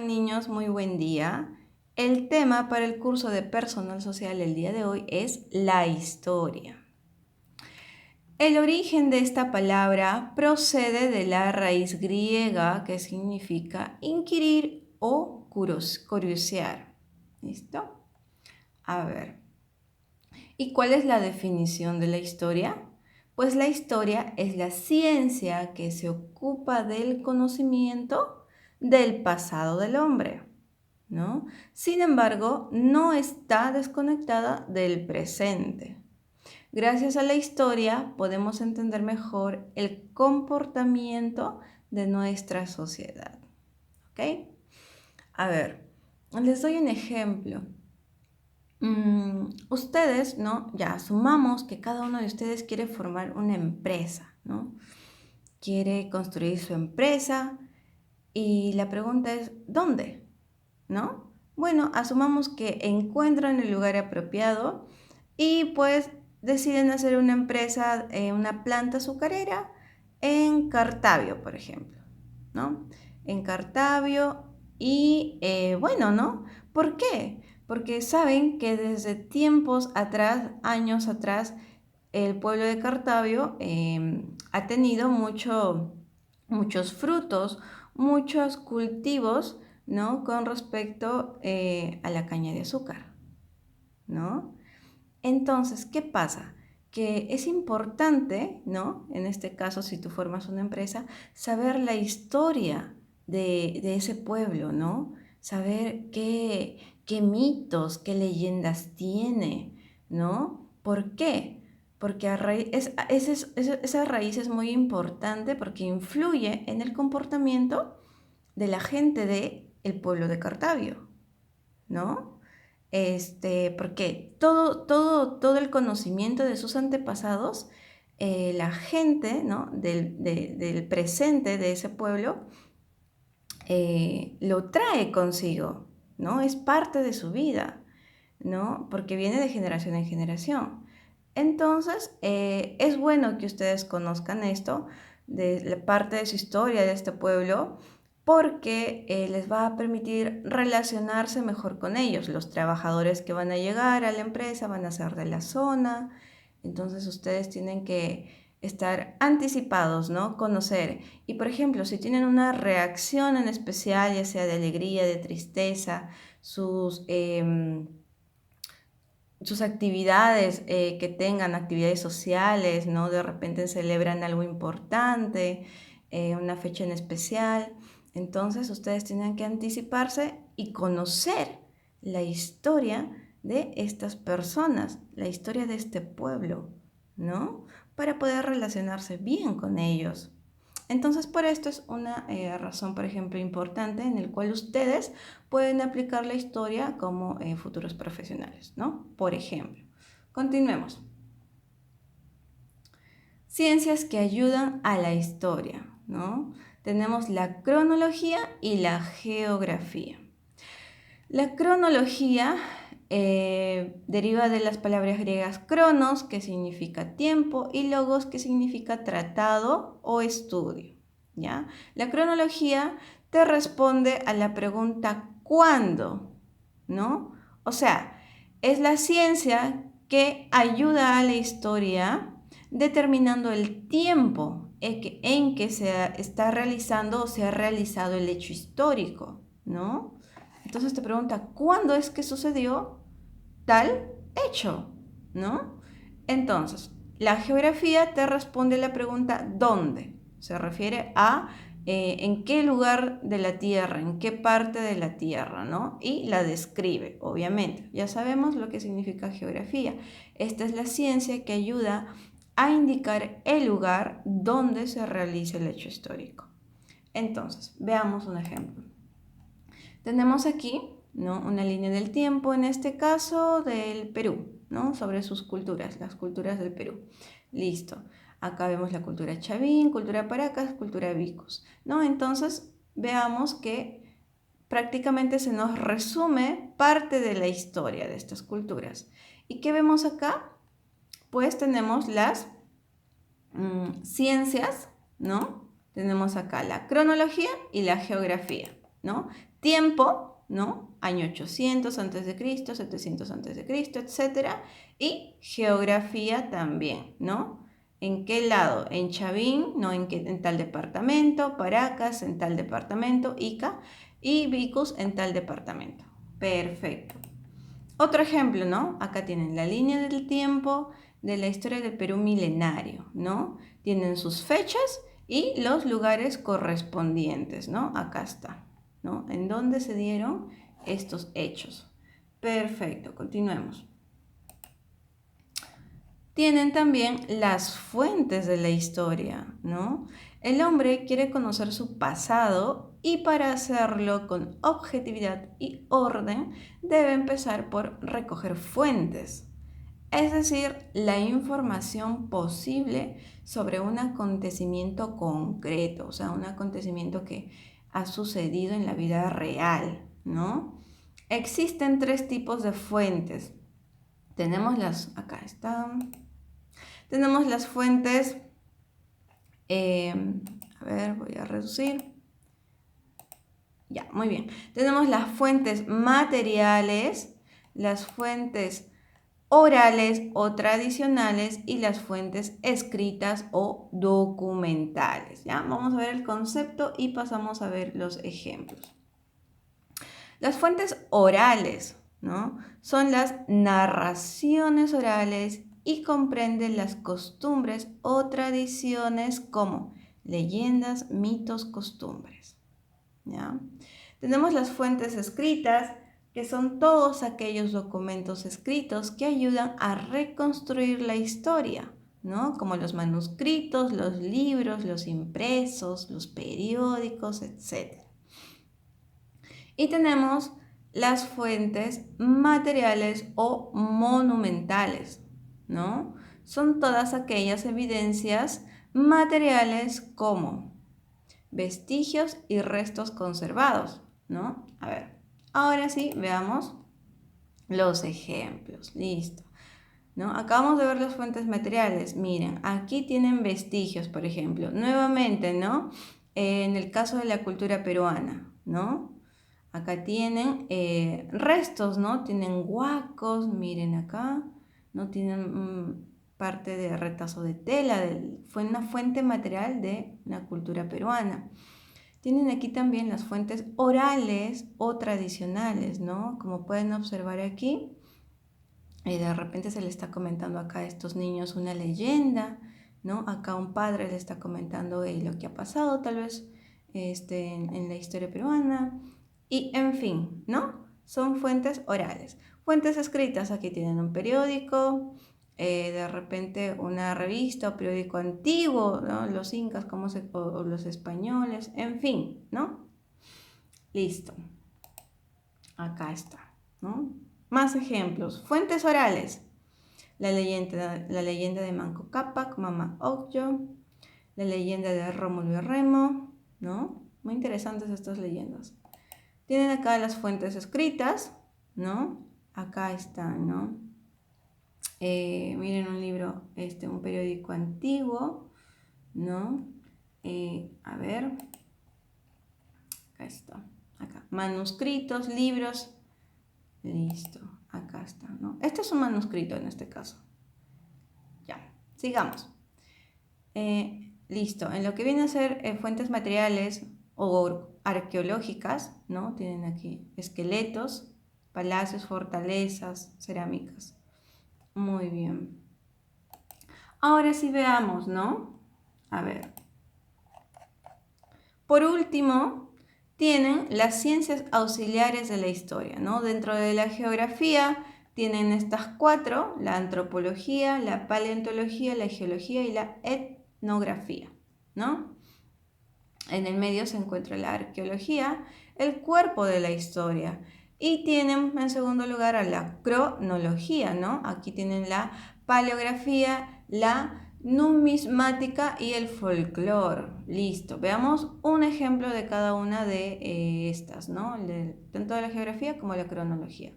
están, niños? Muy buen día. El tema para el curso de personal social el día de hoy es la historia. El origen de esta palabra procede de la raíz griega que significa inquirir o curiosear. ¿Listo? A ver. ¿Y cuál es la definición de la historia? Pues la historia es la ciencia que se ocupa del conocimiento del pasado del hombre, ¿no? Sin embargo, no está desconectada del presente. Gracias a la historia podemos entender mejor el comportamiento de nuestra sociedad, ¿ok? A ver, les doy un ejemplo. Ustedes, ¿no? Ya asumamos que cada uno de ustedes quiere formar una empresa, ¿no? Quiere construir su empresa y la pregunta es, ¿dónde? ¿No? Bueno, asumamos que encuentran el lugar apropiado y pues deciden hacer una empresa, una planta azucarera en Cartavio, por ejemplo, ¿no? En Cartavio y bueno, ¿no? ¿Por qué? Porque saben que desde tiempos atrás, años atrás, el pueblo de Cartavio ha tenido muchos frutos, muchos cultivos, ¿no? Con respecto a la caña de azúcar, ¿no? Entonces, ¿qué pasa? Que es importante, ¿no? En este caso, si tú formas una empresa, saber la historia de ese pueblo, ¿no? Saber qué mitos, qué leyendas tiene, ¿no? ¿Por qué? Porque esa raíz es muy importante porque influye en el comportamiento de la gente del pueblo de Cartavio, ¿no? Porque todo el conocimiento de sus antepasados, la gente, ¿no? del presente de ese pueblo, lo trae consigo, ¿no? Es parte de su vida, ¿no? Porque viene de generación en generación. Entonces, es bueno que ustedes conozcan esto, de la parte de su historia de este pueblo, porque les va a permitir relacionarse mejor con ellos. Los trabajadores que van a llegar a la empresa van a ser de la zona, entonces ustedes tienen que estar anticipados, ¿no? Conocer. Y por ejemplo, si tienen una reacción en especial, ya sea de alegría, de tristeza, sus actividades que tengan, actividades sociales, ¿no? De repente celebran algo importante, una fecha en especial. Entonces ustedes tienen que anticiparse y conocer la historia de estas personas, la historia de este pueblo, ¿no? Para poder relacionarse bien con ellos. Entonces, por esto es una razón, por ejemplo, importante en el cual ustedes pueden aplicar la historia como futuros profesionales, ¿no? Por ejemplo, continuemos. Ciencias que ayudan a la historia, ¿no? Tenemos la cronología y la geografía. La cronología deriva de las palabras griegas cronos, que significa tiempo, y logos, que significa tratado o estudio, ¿ya? La cronología te responde a la pregunta ¿cuándo? ¿No? O sea, es la ciencia que ayuda a la historia determinando el tiempo en que se está realizando o se ha realizado el hecho histórico, ¿no? Entonces te pregunta, ¿cuándo es que sucedió tal hecho? ¿No? Entonces, la geografía te responde la pregunta ¿dónde? Se refiere a en qué lugar de la Tierra, en qué parte de la Tierra, ¿no? Y la describe, obviamente. Ya sabemos lo que significa geografía. Esta es la ciencia que ayuda a indicar el lugar donde se realiza el hecho histórico. Entonces, veamos un ejemplo. Tenemos aquí, ¿no? Una línea del tiempo, en este caso del Perú, ¿no? Sobre sus culturas, las culturas del Perú. Listo. Acá vemos la cultura Chavín, cultura Paracas, cultura Vicus, ¿no? Entonces, veamos que prácticamente se nos resume parte de la historia de estas culturas. ¿Y qué vemos acá? Pues tenemos las ciencias, ¿no? Tenemos acá la cronología y la geografía, ¿no? tiempo, ¿no? Año 800 a.C., 700 a.C., etc. Y geografía también, ¿no? ¿En qué lado? En Chavín, ¿no? En tal departamento, Paracas en tal departamento, Ica, y Vicus en tal departamento. Perfecto. Otro ejemplo, ¿no? Acá tienen la línea del tiempo de la historia del Perú milenario, ¿no? Tienen sus fechas y los lugares correspondientes, ¿no? Acá está, ¿no? En dónde se dieron estos hechos. Perfecto, continuemos. Tienen también las fuentes de la historia, ¿no? El hombre quiere conocer su pasado y para hacerlo con objetividad y orden debe empezar por recoger fuentes, es decir, la información posible sobre un acontecimiento concreto, o sea, un acontecimiento que ha sucedido en la vida real, ¿no? Existen tres tipos de fuentes. Acá están. Tenemos las fuentes, a ver, voy a reducir. Ya, muy bien. Tenemos las fuentes materiales, las fuentes orales o tradicionales y las fuentes escritas o documentales. ¿Ya? Vamos a ver el concepto y pasamos a ver los ejemplos. Las fuentes orales, ¿no? Son las narraciones orales y comprenden las costumbres o tradiciones como leyendas, mitos, costumbres. ¿Ya? Tenemos las fuentes escritas, que son todos aquellos documentos escritos que ayudan a reconstruir la historia, ¿no? Como los manuscritos, los libros, los impresos, los periódicos, etc. Y tenemos las fuentes materiales o monumentales, ¿no? Son todas aquellas evidencias materiales como vestigios y restos conservados, ¿no? A ver, ahora sí, veamos los ejemplos. Listo, ¿no? Acabamos de ver las fuentes materiales. Miren, aquí tienen vestigios, por ejemplo. Nuevamente, ¿no? En el caso de la cultura peruana, ¿no? Acá tienen restos, ¿no? Tienen huacos, miren acá, ¿no? Tienen parte de retazo de tela, fue una fuente material de la cultura peruana. Tienen aquí también las fuentes orales o tradicionales, ¿no? Como pueden observar aquí, de repente se le está comentando acá a estos niños una leyenda, ¿no? Acá un padre le está comentando lo que ha pasado tal vez en la historia peruana. Y en fin, ¿no? Son fuentes orales. Fuentes escritas, aquí tienen un periódico, de repente una revista o periódico antiguo, ¿no? Los incas o los españoles, en fin, ¿no? Listo. Acá está, ¿no? Más ejemplos. Fuentes orales. La leyenda de Manco Cápac, Mama Ocllo, la leyenda de Rómulo y Remo, ¿no? Muy interesantes estas leyendas. Tienen acá las fuentes escritas, ¿no? Acá están, ¿no? Miren un libro, un periódico antiguo, ¿no? A ver, acá está, acá. Manuscritos, libros, listo, acá está, ¿no? Este es un manuscrito en este caso. Ya, sigamos. Listo, en lo que viene a ser fuentes materiales o arqueológicas, ¿no? Tienen aquí esqueletos, palacios, fortalezas, cerámicas. Muy bien. Ahora sí veamos, ¿no? A ver. Por último, tienen las ciencias auxiliares de la historia, ¿no? Dentro de la geografía tienen estas cuatro: la antropología, la paleontología, la geología y la etnografía, ¿no? En el medio se encuentra la arqueología, el cuerpo de la historia. Y tienen en segundo lugar a la cronología, ¿no? Aquí tienen la paleografía, la numismática y el folclore. Listo, veamos un ejemplo de cada una de estas, ¿no? Tanto de la geografía como la cronología.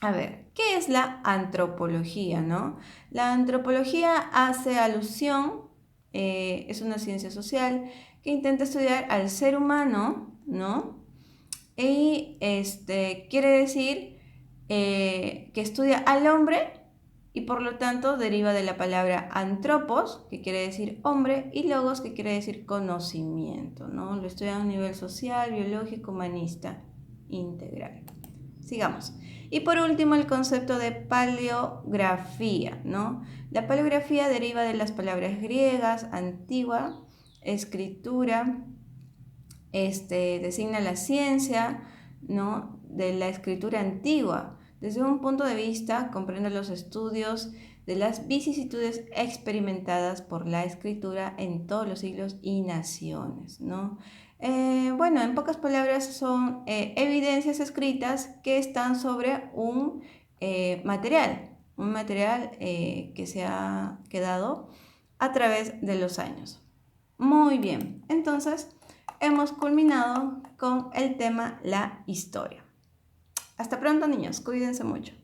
A ver, ¿qué es la antropología, no? La antropología hace alusión, es una ciencia social que intenta estudiar al ser humano, ¿no? y quiere decir que estudia al hombre y por lo tanto deriva de la palabra antropos, que quiere decir hombre, y logos, que quiere decir conocimiento, ¿no? Lo estudia a un nivel social, biológico, humanista, integral. Sigamos. Y por último, el concepto de paleografía, ¿no? La paleografía deriva de las palabras griegas, antigua, escritura, designa la ciencia, ¿no? De la escritura antigua. Desde un punto de vista, comprende los estudios de las vicisitudes experimentadas por la escritura en todos los siglos y naciones, ¿no? Bueno, en pocas palabras son evidencias escritas que están sobre un material que se ha quedado a través de los años. Muy bien, entonces hemos culminado con el tema la historia. Hasta pronto, niños, cuídense mucho.